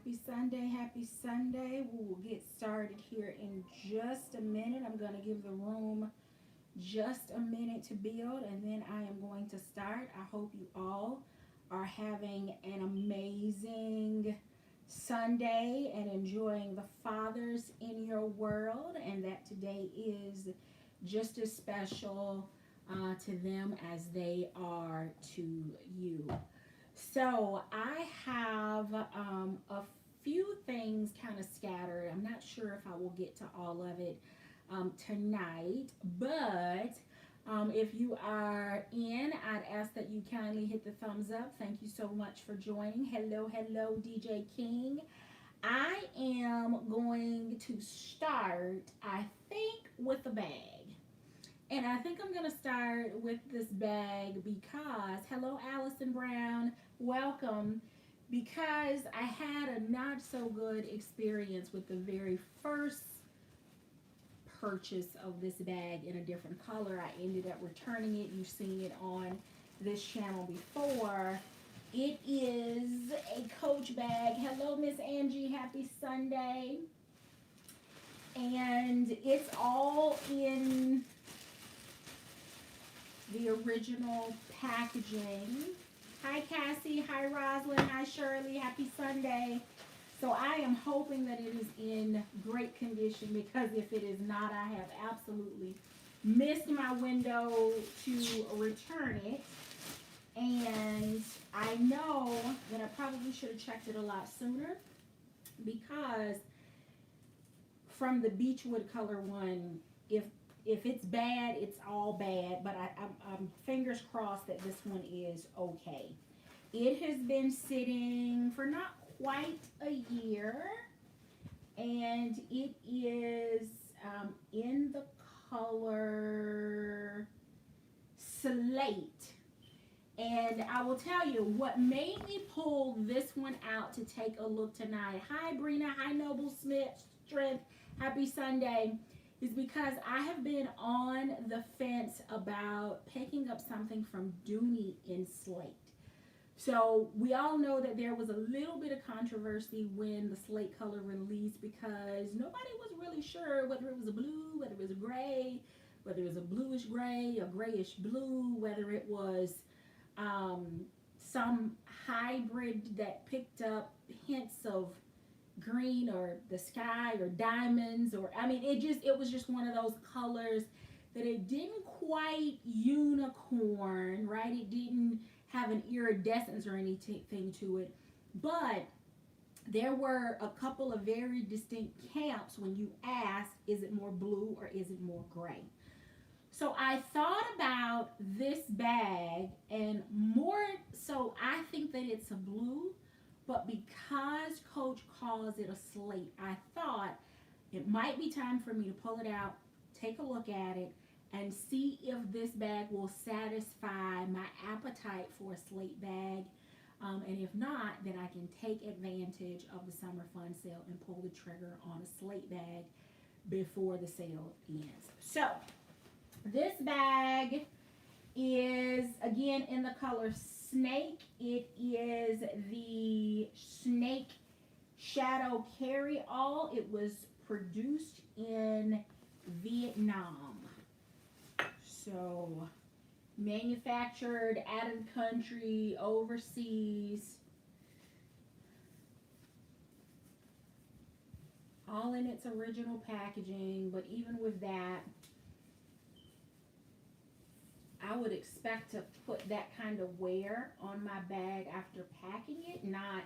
Happy Sunday, happy Sunday. We will get started here in just a minute. I'm going to give the room just a minute to build and then I am going to start. I hope you all are having an amazing Sunday and enjoying the fathers in your world, and that today is just as special to them as they are to you. So I have a few things kind of scattered. I'm not sure if I will get to all of it tonight, but if you are in, I'd ask that you kindly hit the thumbs up. Thank you so much for joining. Hello, hello, DJ King. I am going to start, I think, with a bag. And I think I'm going to start with this bag because, hello, Allison Brown, welcome. Because I had a not so good experience with the very first purchase of this bag in a different color. I ended up returning it. You've seen it on this channel before. It is a Coach bag. Hello, Miss Angie. Happy Sunday. And it's all in the original packaging. Hi Cassie, hi Roslyn, hi Shirley, happy Sunday. So I am hoping that it is in great condition, because if it is not, I have absolutely missed my window to return it. And I know that I probably should have checked it a lot sooner, because from the Beechwood color one, if it's bad, it's all bad. But I'm fingers crossed that this one is okay. It has been sitting for not quite a year, and it is in the color slate. And I will tell you what made me pull this one out to take a look tonight. Hi Brina, hi Noble Smith, Strength, happy Sunday. Is because I have been on the fence about picking up something from Dooney in slate. So we all know that there was a little bit of controversy when the slate color released, because nobody was really sure whether it was a blue, whether it was a gray, whether it was a bluish gray, a grayish blue, whether it was some hybrid that picked up hints of green or the sky or diamonds, or I mean it was just one of those colors that it didn't quite unicorn, right? It didn't have an iridescence or anything to it, but there were a couple of very distinct camps when you asked, is it more blue or is it more gray? So I thought about this bag, and more so I think that it's a blue. But because Coach calls it a slate, I thought it might be time for me to pull it out, take a look at it, and see if this bag will satisfy my appetite for a slate bag. And if not, then I can take advantage of the summer fun sale and pull the trigger on a slate bag before the sale ends. So this bag is, again, in the color snake. It is the Snake Shadow Carry-All. It was produced in Vietnam. So manufactured out of the country, overseas. All in its original packaging, but even with that, I would expect to put that kind of wear on my bag after packing it, not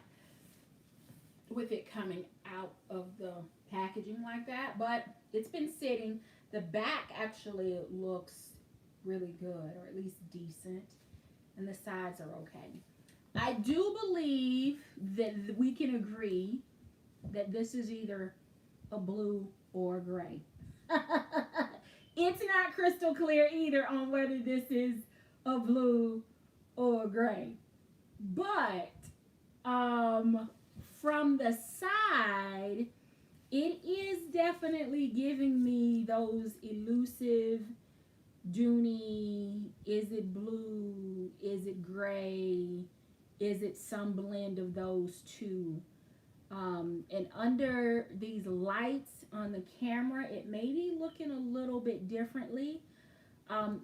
with it coming out of the packaging like that. But it's been sitting. The back actually looks really good, or at least decent, and the sides are okay. I do believe that we can agree that this is either a blue or a gray. It's not crystal clear either on whether this is a blue or a gray. But from the side, it is definitely giving me those elusive Dooney. Is it blue? Is it gray? Is it some blend of those two And under these lights on the camera, it may be looking a little bit differently,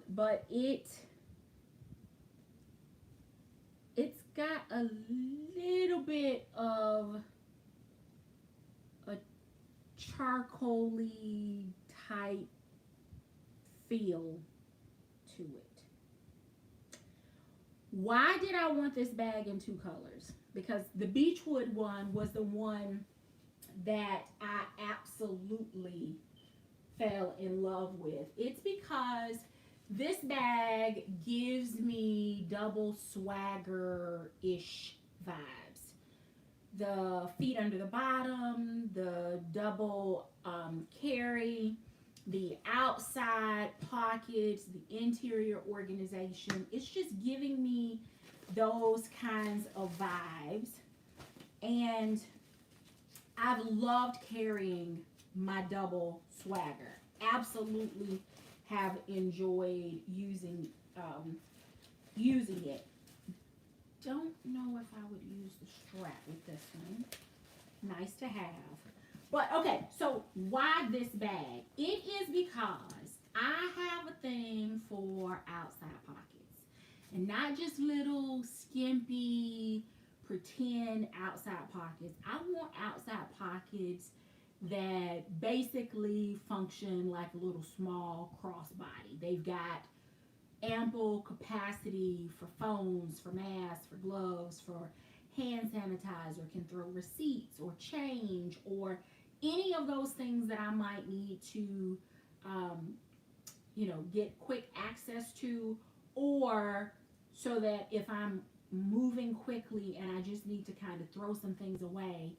but it's got a little bit of a charcoaly type feel to it. Why did I want this bag in two colors? Because the Beechwood one was the one that I absolutely fell in love with. It's because this bag gives me double swagger-ish vibes. The feet under the bottom, the double carry, the outside pockets, the interior organization. It's just giving me those kinds of vibes. And I've loved carrying my double swagger. Absolutely have enjoyed using it. Don't know if I would use the strap with this one. Nice to have. But okay, so why this bag? It is because I have a thing for outside pockets. And not just little skimpy pretend outside pockets. I want outside pockets that basically function like a little small crossbody. They've got ample capacity for phones, for masks, for gloves, for hand sanitizer, can throw receipts or change or any of those things that I might need to, get quick access to, or so that if I'm moving quickly and I just need to kind of throw some things away,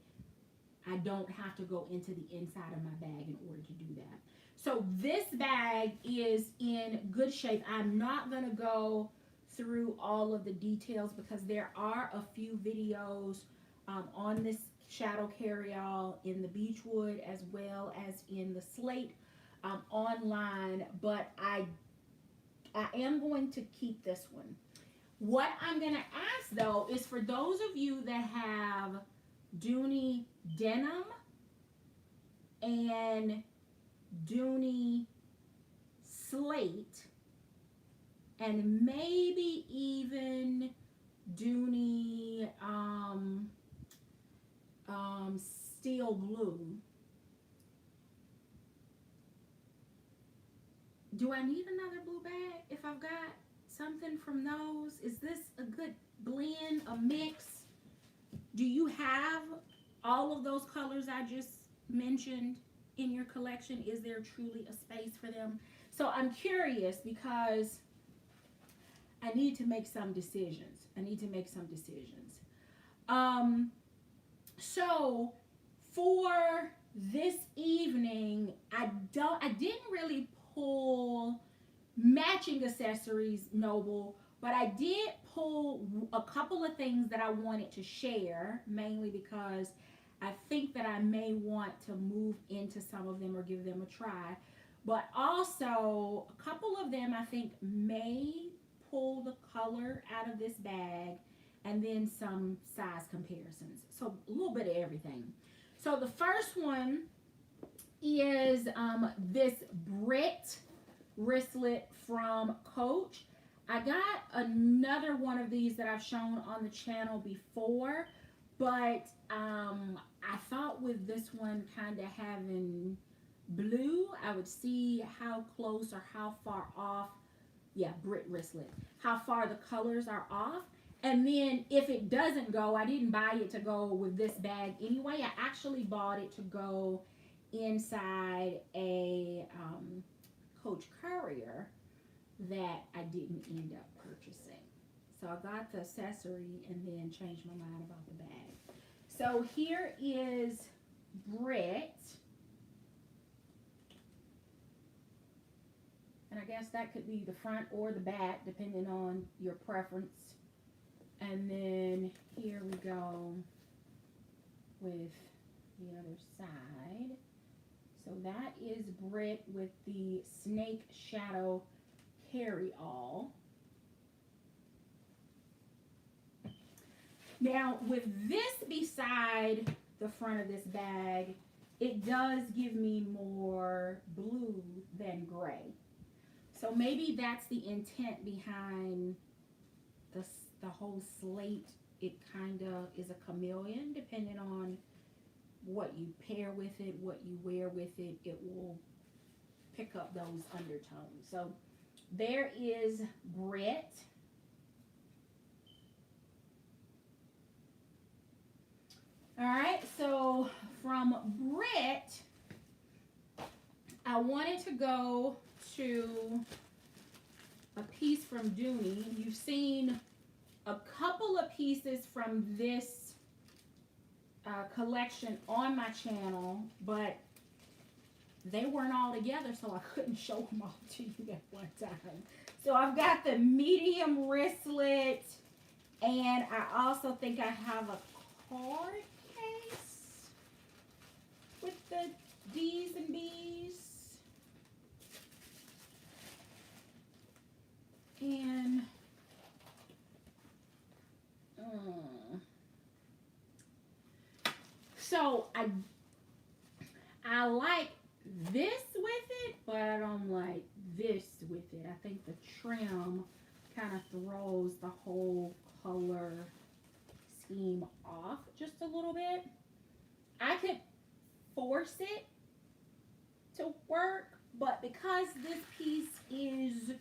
I don't have to go into the inside of my bag in order to do that. So this bag is in good shape. I'm not going to go through all of the details because there are a few videos on this shadow carryall in the Beechwood as well as in the Slate online, but I am going to keep this one. What I'm going to ask though is for those of you that have Dooney denim and Dooney slate and maybe even Dooney steel blue. Do I need another blue bag if I've got something from those? Is this a good blend, a mix? Do you have all of those colors I just mentioned in your collection? Is there truly a space for them? So I'm curious because I need to make some decisions. So for this evening, I didn't really pull matching accessories, Noble, but I did pull a couple of things that I wanted to share, mainly because I think that I may want to move into some of them or give them a try. But also, a couple of them I think may pull the color out of this bag, and then some size comparisons. So a little bit of everything. So the first one is this Brit wristlet from Coach. I got another one of these that I've shown on the channel before, but I thought with this one kind of having blue, I would see how close or how far off, Brit wristlet, how far the colors are off. And then if it doesn't go, I didn't buy it to go with this bag anyway. I actually bought it to go inside a Coach Courier that I didn't end up purchasing. So I got the accessory and then changed my mind about the bag. So here is Brit. And I guess that could be the front or the back, depending on your preference. And then here we go with the other side. So that is Brit with the snake shadow carry-all. Now with this beside the front of this bag, it does give me more blue than gray. So maybe that's the intent behind the whole slate. It kind of is a chameleon depending on what you pair with it, what you wear with it. It will pick up those undertones. So there is Brett. All right, so from Brett, I wanted to go to a piece from Dooney. You've seen a couple of pieces from this collection on my channel, but they weren't all together, so I couldn't show them all to you at one time. So I've got the medium wristlet, and I also think I have a card case with the D's and B's. And so I like this with it, but I don't like this with it. I think the trim kind of throws the whole color scheme off just a little bit. I could force it to work, but because this piece is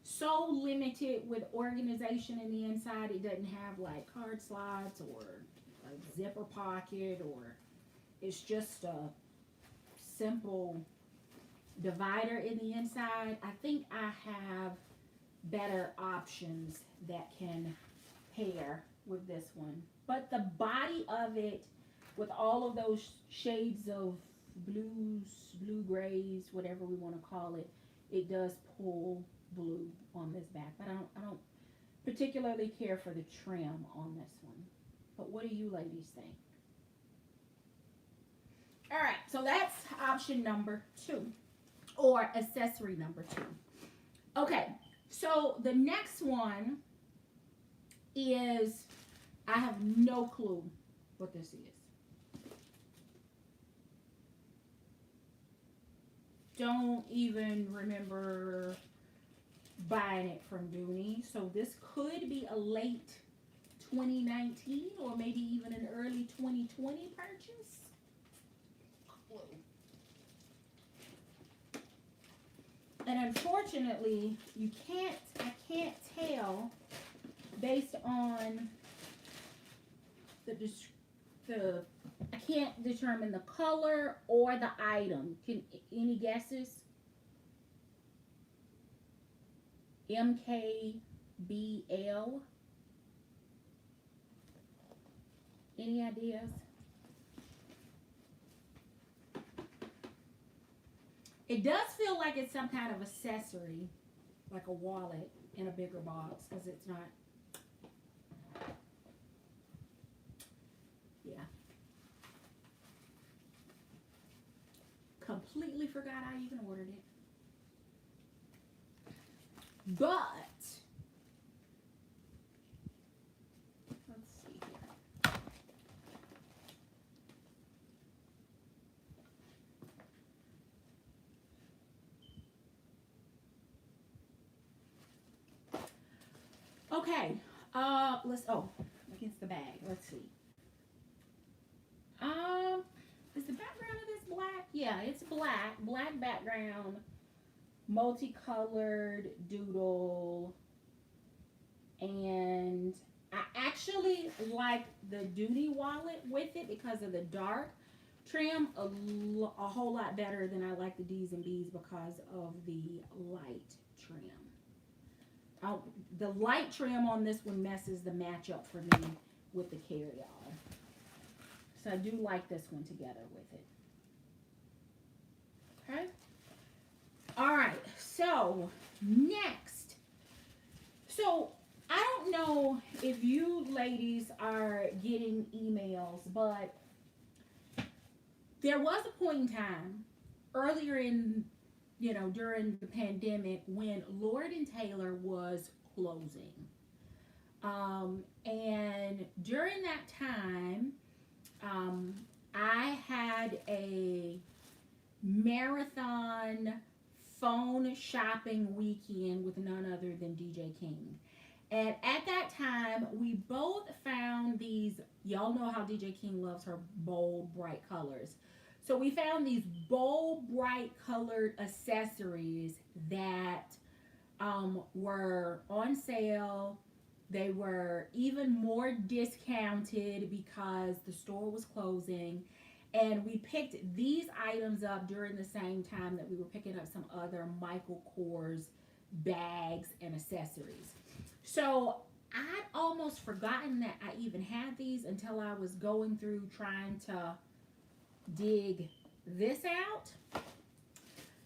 so limited with organization in the inside, it doesn't have like card slots or a zipper pocket, or it's just a simple divider in the inside. I think I have better options that can pair with this one. But the body of it, with all of those shades of blues, blue grays, whatever we want to call it, it does pull blue on this back. But I don't particularly care for the trim on this one. But what do you ladies think? All right, so that's option number 2, or accessory number 2. Okay, so the next one is, I have no clue what this is. Don't even remember buying it from Dooney. So this could be a late 2019 or maybe even an early 2020 purchase. And unfortunately, I can't tell based on I can't determine the color or the item. Any guesses? MKBL? Any ideas? It does feel like it's some kind of accessory, like a wallet in a bigger box, because it's not. Yeah. Completely forgot I even ordered it. But let's see here. Okay. Against the bag. Let's see. Is the background of this black? Yeah, it's black. Black background. Multicolored doodle. And I actually like the Dooney wallet with it because of the dark trim a whole lot better than I like the D's and B's because of the light trim. The light trim on this one messes the match up for me with the carryall. So I do like this one together with it. Okay. All right. So next. So I don't know if you ladies are getting emails, but there was a point in time earlier in, during the pandemic when Lord and Taylor was closing. And during that time, I had a marathon phone shopping weekend with none other than DJ King. And at that time, we both found these. Y'all know how DJ King loves her bold, bright colors. So we found these bold, bright colored accessories that were on sale. They were even more discounted because the store was closing. And we picked these items up during the same time that we were picking up some other Michael Kors bags and accessories. So I'd almost forgotten that I even had these until I was going through trying to dig this out.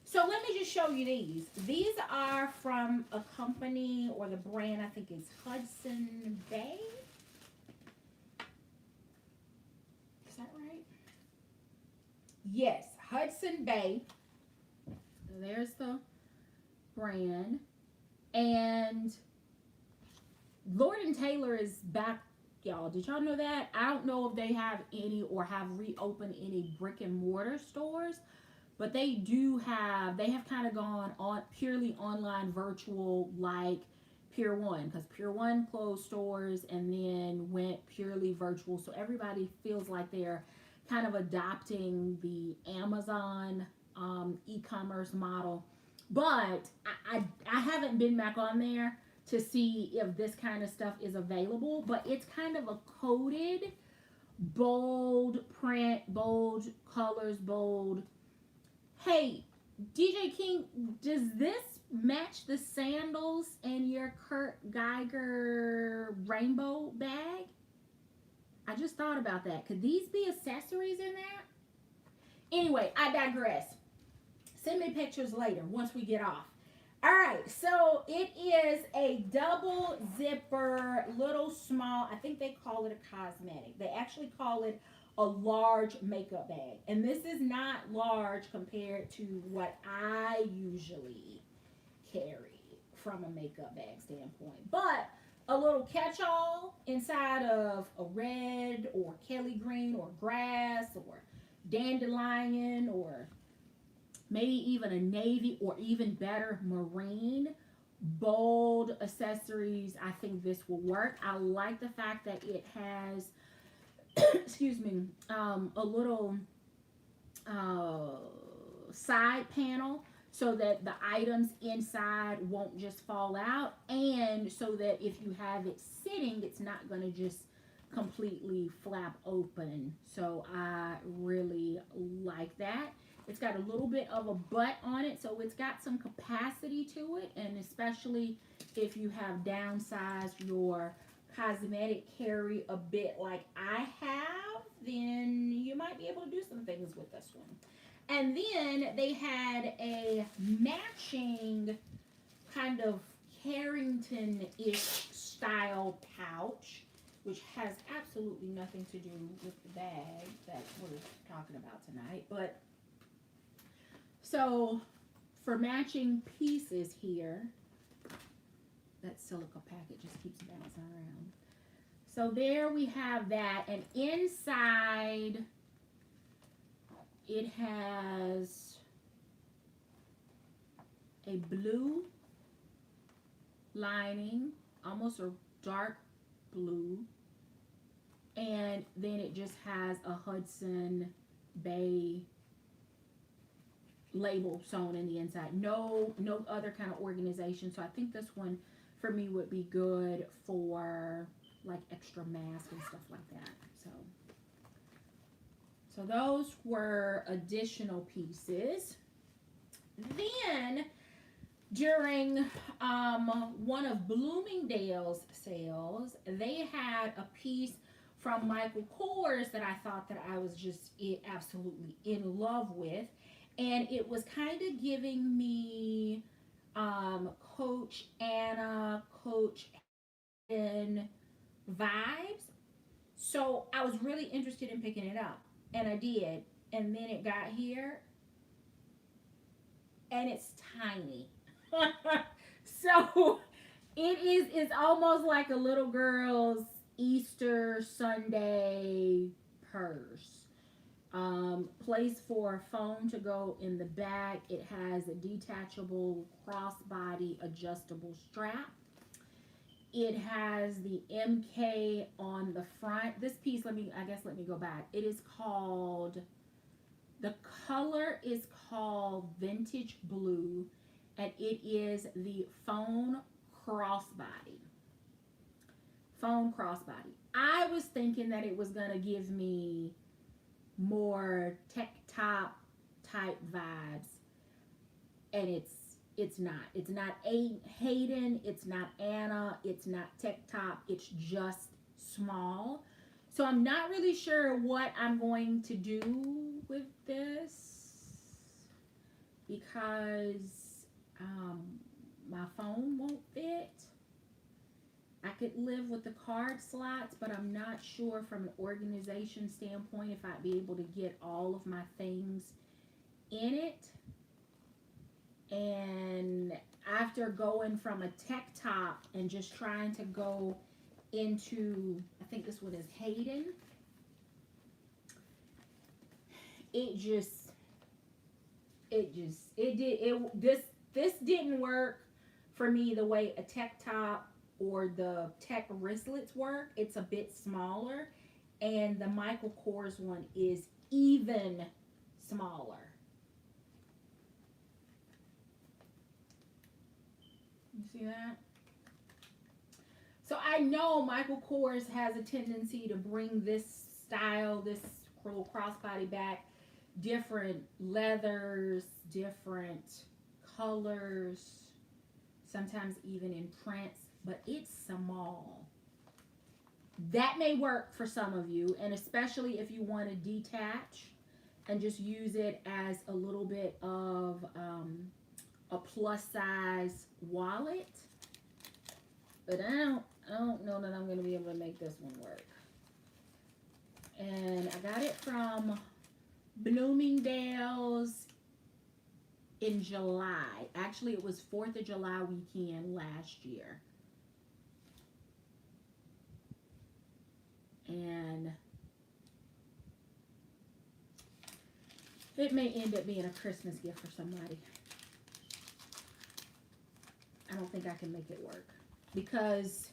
So let me just show you these. These are from a company, or the brand I think is Hudson Bay. Is that right? Yes, Hudson Bay. There's the brand. And Lord and Taylor is back, y'all. Did y'all know that? I don't know if they have any or have reopened any brick and mortar stores, but they do have, they have kind of gone on purely online virtual like Pier 1, because Pier 1 closed stores and then went purely virtual. So everybody feels like they're kind of adopting the Amazon e-commerce model. But I haven't been back on there to see if this kind of stuff is available, but it's kind of a coded, bold print, bold colors, bold. Hey, DJ King, does this match the sandals in your Kurt Geiger rainbow bag? I just thought about that. Could these be accessories in that? Anyway, I digress. Send me pictures later once we get off. All right, so it is a double zipper, little small, I think they call it a cosmetic. They actually call it a large makeup bag. And this is not large compared to what I usually carry from a makeup bag standpoint. But a little catch-all inside of a red or Kelly green or grass or dandelion or maybe even a navy or even better marine. Bold accessories. I think this will work. I like the fact that it has excuse me, a little side panel so that the items inside won't just fall out, and so that if you have it sitting, it's not going to just completely flap open. So I really like that. It's got a little bit of a butt on it, so it's got some capacity to it, and especially if you have downsized your cosmetic carry a bit like I have, then you might be able to do some things with this one. And then they had a matching kind of Carrington-ish style pouch, which has absolutely nothing to do with the bag that we're talking about tonight. But so for matching pieces here, that silica packet just keeps bouncing around. So there we have that, and inside it has a blue lining, almost a dark blue, and then it just has a Hudson Bay label sewn in the inside. No other kind of organization. So I think this one for me would be good for like extra mask and stuff like that. So those were additional pieces. Then during one of Bloomingdale's sales, they had a piece from Michael Kors that I thought that I was just absolutely in love with, and it was kind of giving me Coach Anna, Coach Eden vibes. So I was really interested in picking it up, and I did. And then it got here, and it's tiny. So it's almost like a little girl's Easter Sunday purse. Place for a phone to go in the back. It has a detachable crossbody adjustable strap. It has the MK on the front. This piece, let me go back. It is called, the color is called Vintage Blue, and it is the phone crossbody. Phone crossbody. I was thinking that it was going to give me more tech top type vibes, and it's not. It's not Hayden, it's not Anna, it's not tech top, it's just small. So I'm not really sure what I'm going to do with this, because my phone won't fit. I could live with the card slots, but I'm not sure from an organization standpoint if I'd be able to get all of my things in it. And after going from a tech top and just trying to go into, I think this one is Hayden, this didn't work for me the way a tech top or the tech wristlets work. It's a bit smaller, and the Michael Kors one is even smaller. You see that? So I know Michael Kors has a tendency to bring this style, this little crossbody back, different leathers, different colors, sometimes even in prints, but it's small. That may work for some of you, and especially if you want to detach and just use it as a little bit of a plus size wallet. But I don't know that I'm going to be able to make this one work. And I got it from Bloomingdale's in July. Actually, it was 4th of July weekend last year. And it may end up being a Christmas gift for somebody. I don't think I can make it work, because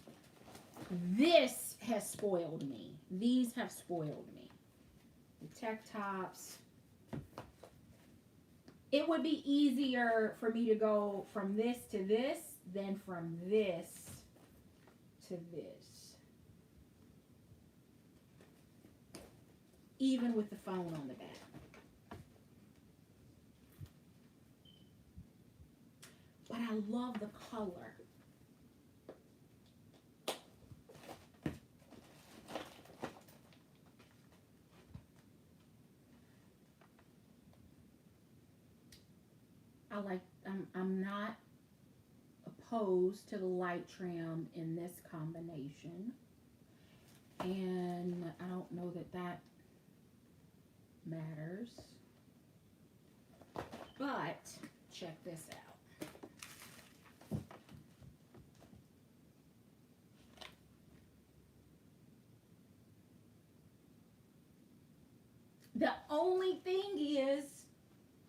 this has spoiled me. These have spoiled me. The tech tops. It would be easier for me to go from this to this than from this to this. Even with the phone on the back. But I love the color. I'm not opposed to the light trim in this combination. And I don't know that that matters. But check this out. The only thing is,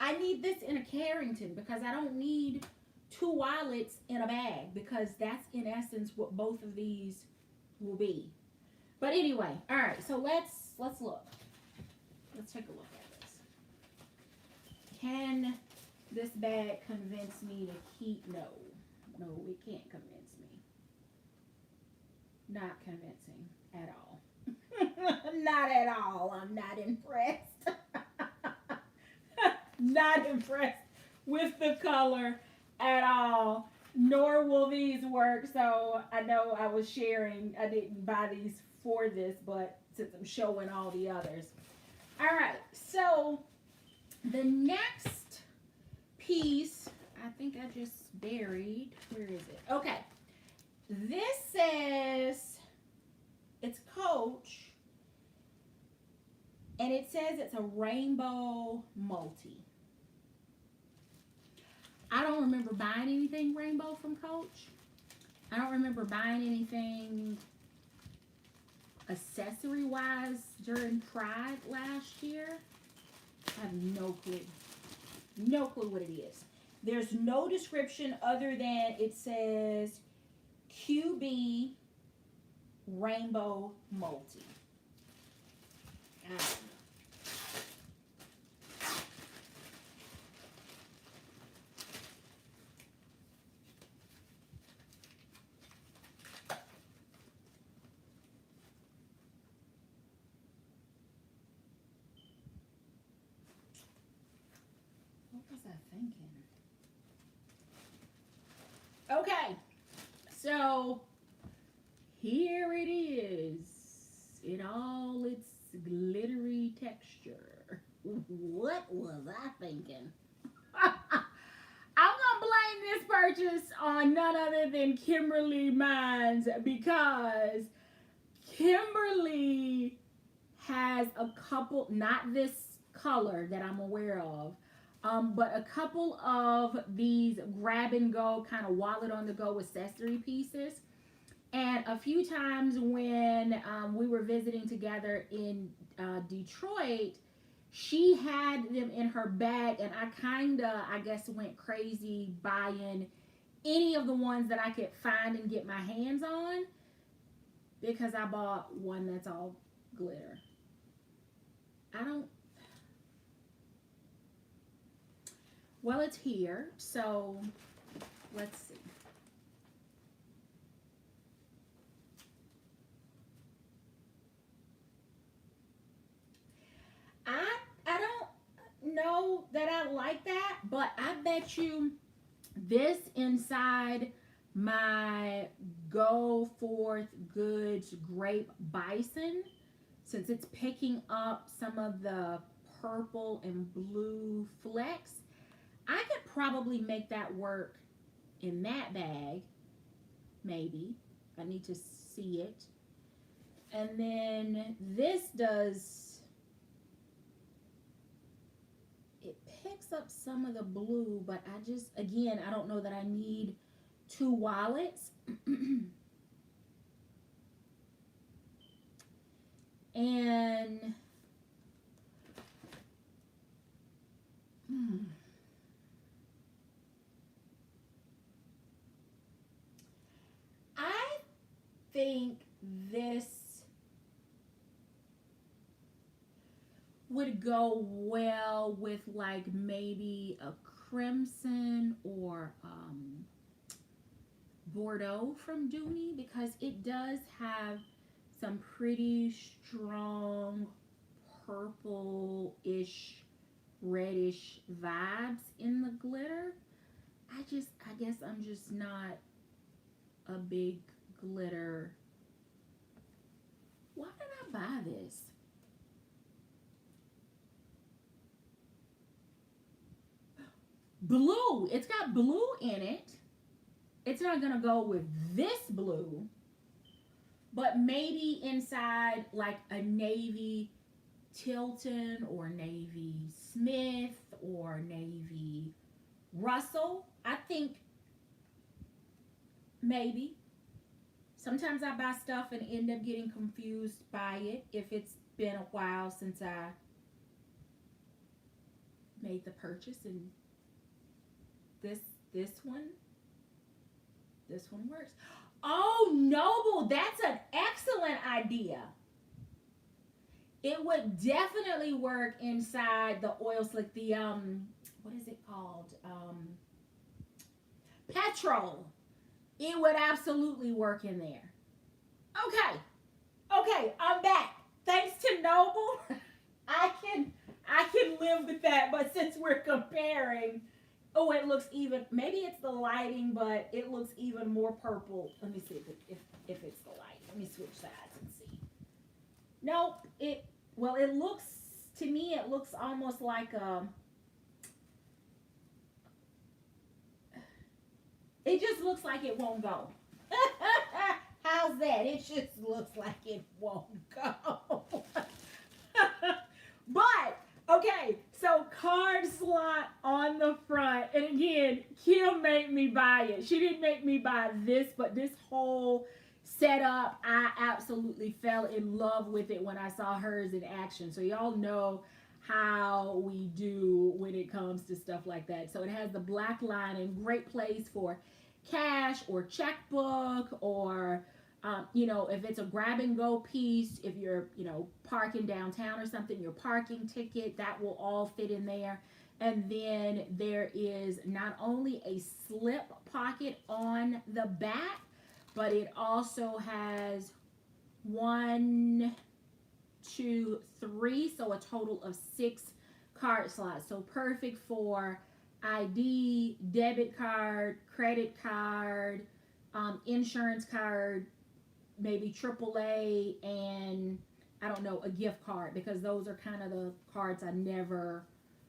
I need this in a Carrington, because I don't need 2 wallets in a bag, because that's in essence what both of these will be. But anyway, all right, so let's look. Let's take a look at this. Can this bag convince me to keep? No, it can't convince me. Not convincing at all. Not at all. I'm not impressed. Not impressed with the color at all, nor will these work. So I know I was sharing, I didn't buy these for this, but since I'm showing all the others. All right, so the next piece, I think I just buried, where is it? Okay, this says, it's Coach, and it says it's a rainbow multi. I don't remember buying anything rainbow from Coach. I don't remember buying anything accessory-wise during Pride last year. I have no clue. No clue what it is. There's no description other than it says QB Rainbow Multi. I don't know. What was I thinking? Okay, so here it is in all its glittery texture. What was I thinking? I'm gonna blame this purchase on none other than Kimberly Mines because Kimberly has a couple, not this color that I'm aware of, but a couple of these grab and go kind of wallet on the go accessory pieces. And a few times when we were visiting together in Detroit, she had them in her bag, and I kind of, I guess, went crazy buying any of the ones that I could find and get my hands on because I bought one that's all glitter. I don't. Well, it's here, so let's see. I don't know that I like that, but I bet you this inside my Go Forth Goods Grape Bison, since it's picking up some of the purple and blue flecks, I could probably make that work in that bag. Maybe. I need to see it. And then this does, it picks up some of the blue, but I just, again, I don't know that I need two wallets. And I think this would go well with like maybe a crimson or Bordeaux from Dooney, because it does have some pretty strong purple-ish, reddish vibes in the glitter. I guess I'm just not a big glitter. Why did I buy this? Blue. It's got blue in it. It's not gonna go with this blue, but maybe inside like a navy Tilton or navy Smith or navy Russell. I think maybe. Sometimes I buy stuff and end up getting confused by it if it's been a while since I made the purchase. And this one works. Oh, Noble, that's an excellent idea. It would definitely work inside the oil slick, the what is it called? Petrol. It would absolutely work in there. Okay, I'm back. Thanks to Noble, I can live with that. But since we're comparing, oh, it looks even. Maybe it's the lighting, but it looks even more purple. Let me see if it's the light. Let me switch sides and see. Nope. It looks to me. It looks almost like a. It just looks like it won't go. How's that? It just looks like it won't go. But, okay, so card slot on the front. And again, Kim made me buy it. She didn't make me buy this, but this whole setup, I absolutely fell in love with it when I saw hers in action. So y'all know how we do when it comes to stuff like that. So it has the black lining, great place for cash or checkbook, or if it's a grab and go piece, if you're parking downtown or something, your parking ticket, that will all fit in there. And then there is not only a slip pocket on the back, but it also has 1, 2, 3, so a total of 6 card slots. So perfect for ID, debit card, credit card, insurance card, maybe AAA, and I don't know, a gift card, because those are kind of the cards I never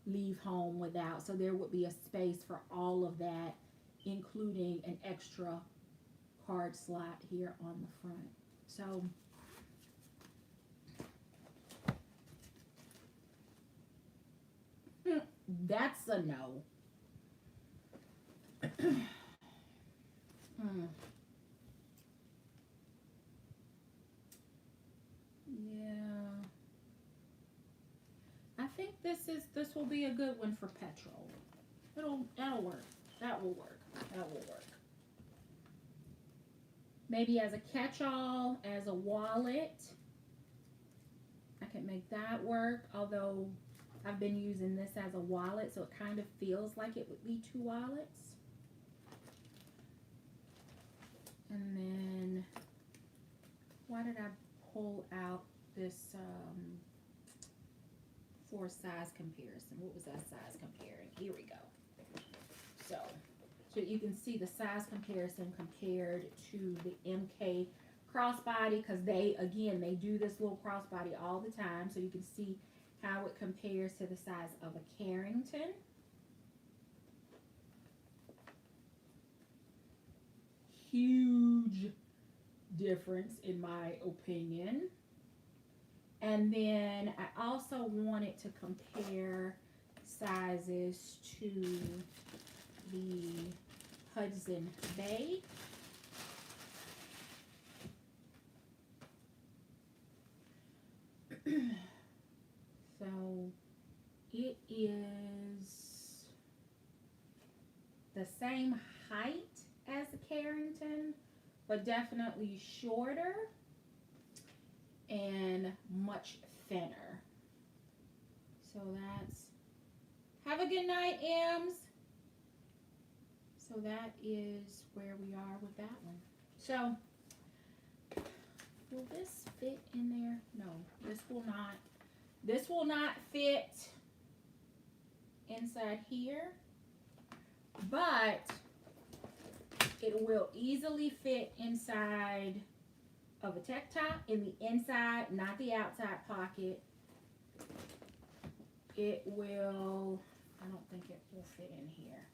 leave home without. So there would be a space for all of that, including an extra card slot here on the front. So that's a no. Hmm. Yeah. I think this will be a good one for petrol. That'll work. That will work. That will work. Maybe as a catch-all, as a wallet, I can make that work. Although I've been using this as a wallet, so it kind of feels like it would be 2 wallets. And then, why did I pull out this for size comparison? What was that size comparing? Here we go. So you can see the size comparison compared to the MK crossbody, because they do this little crossbody all the time, so you can see how it compares to the size of a Carrington. Huge difference in my opinion. And then I also wanted to compare sizes to the Hudson Bay. So it is the same height as the Carrington, but definitely shorter and much thinner. So that's, have a good night, Ems. So that is where we are with that one. So will this fit in there? No, this will not. This will not fit inside here, but it will easily fit inside of a tech top, in the inside, not the outside pocket. It will, I don't think it will fit in here.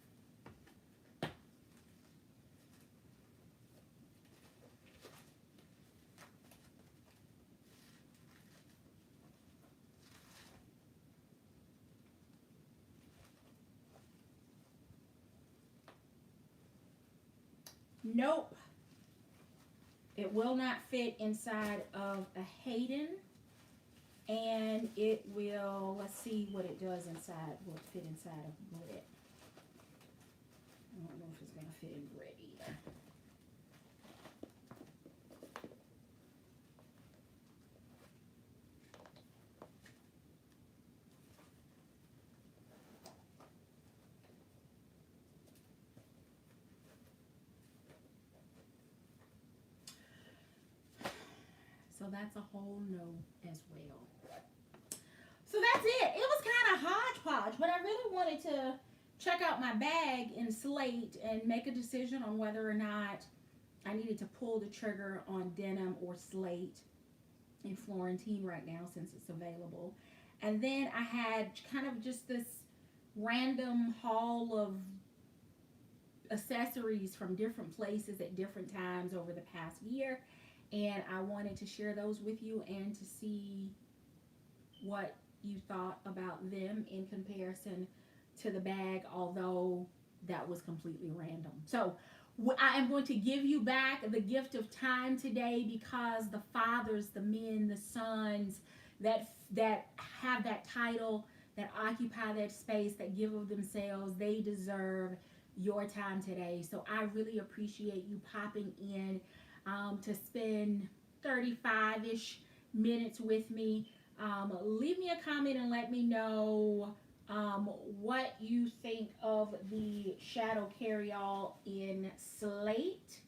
Nope. It will not fit inside of a Hayden. And it will, let's see what it does inside. Will it fit inside of Brit? I don't know if it's going to fit in Brit either. So that's a whole no as well. So that's it. It was kind of hodgepodge, but I really wanted to check out my bag in Slate and make a decision on whether or not I needed to pull the trigger on denim or Slate in Florentine right now, since it's available. And then I had kind of just this random haul of accessories from different places at different times over the past year. And I wanted to share those with you and to see what you thought about them in comparison to the bag, although that was completely random. So I am going to give you back the gift of time today, because the fathers, the men, the sons that have that title, that occupy that space, that give of themselves. They deserve your time today. So I really appreciate you popping in to spend 35-ish minutes with me. Leave me a comment and let me know what you think of the shadow carryall in slate.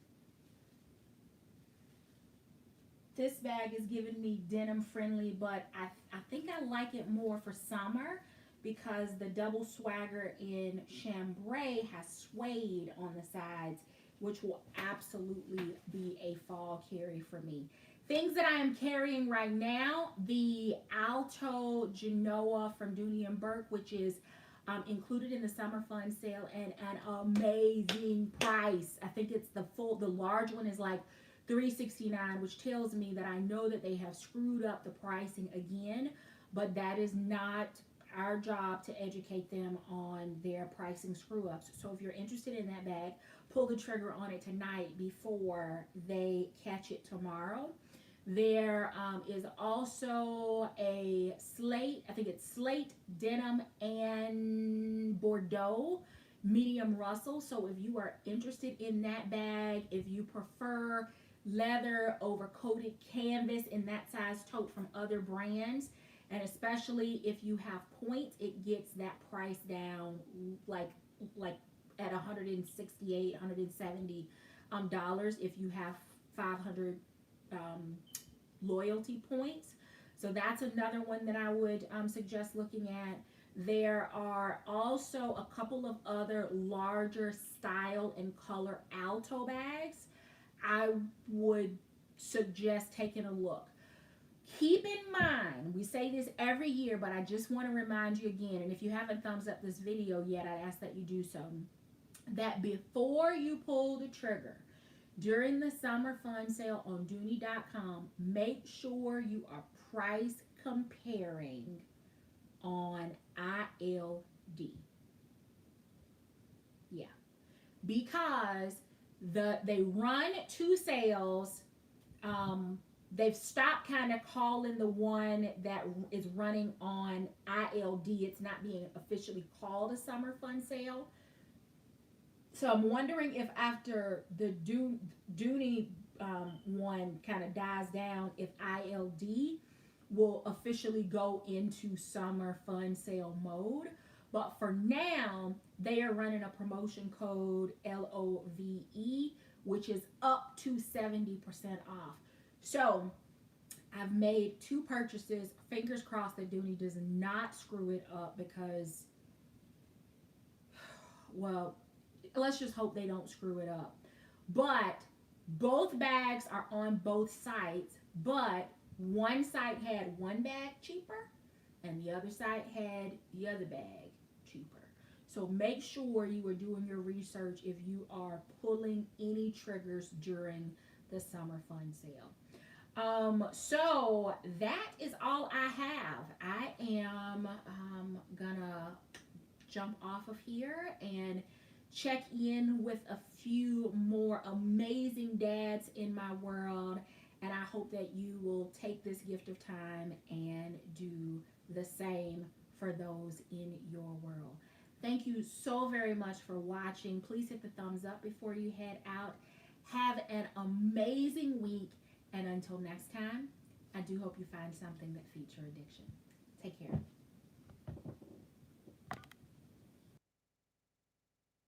This bag is giving me denim friendly, but I think I like it more for summer because the double swagger in chambray has suede on the sides, which will absolutely be a fall carry for me. Things that I am carrying right now, the Alto Genoa from Dooney and Burke, which is included in the summer fun sale and an amazing price. I think it's the large one is like $3.69, which tells me that I know that they have screwed up the pricing again, but that is not our job to educate them on their pricing screw ups. So if you're interested in that bag, pull the trigger on it tonight before they catch it tomorrow. There is also a slate, I think it's slate, denim, and Bordeaux medium Russell. So if you are interested in that bag, if you prefer leather over coated canvas in that size tote from other brands, and especially if you have points, it gets that price down like at $168, $170 dollars if you have 500 loyalty points. So that's another one that I would suggest looking at. There are also a couple of other larger style and color Alto bags. I would suggest taking a look. Keep in mind, we say this every year, but I just want to remind you again, and if you haven't thumbs up this video yet, I ask that you do so, that before you pull the trigger during the summer fun sale on Dooney.com, make sure you are price comparing on ILD. Yeah, because they run two sales. They've stopped kind of calling the one that is running on ILD. It's not being officially called a summer fun sale. So I'm wondering if after the Dooney one kind of dies down, if ILD will officially go into summer fun sale mode. But for now, they are running a promotion code LOVE, which is up to 70% off. So I've made 2 purchases. Fingers crossed that Dooney does not screw it up because, well, let's just hope they don't screw it up. But both bags are on both sites, but one site had one bag cheaper and the other site had the other bag cheaper. So make sure you are doing your research if you are pulling any triggers during the summer fun sale. So that is all I have. I am gonna jump off of here and check in with a few more amazing dads in my world, and I hope that you will take this gift of time and do the same for those in your world. Thank you so very much for watching. Please hit the thumbs up before you head out. Have an amazing week, and until next time, I do hope you find something that feeds your addiction. Take care.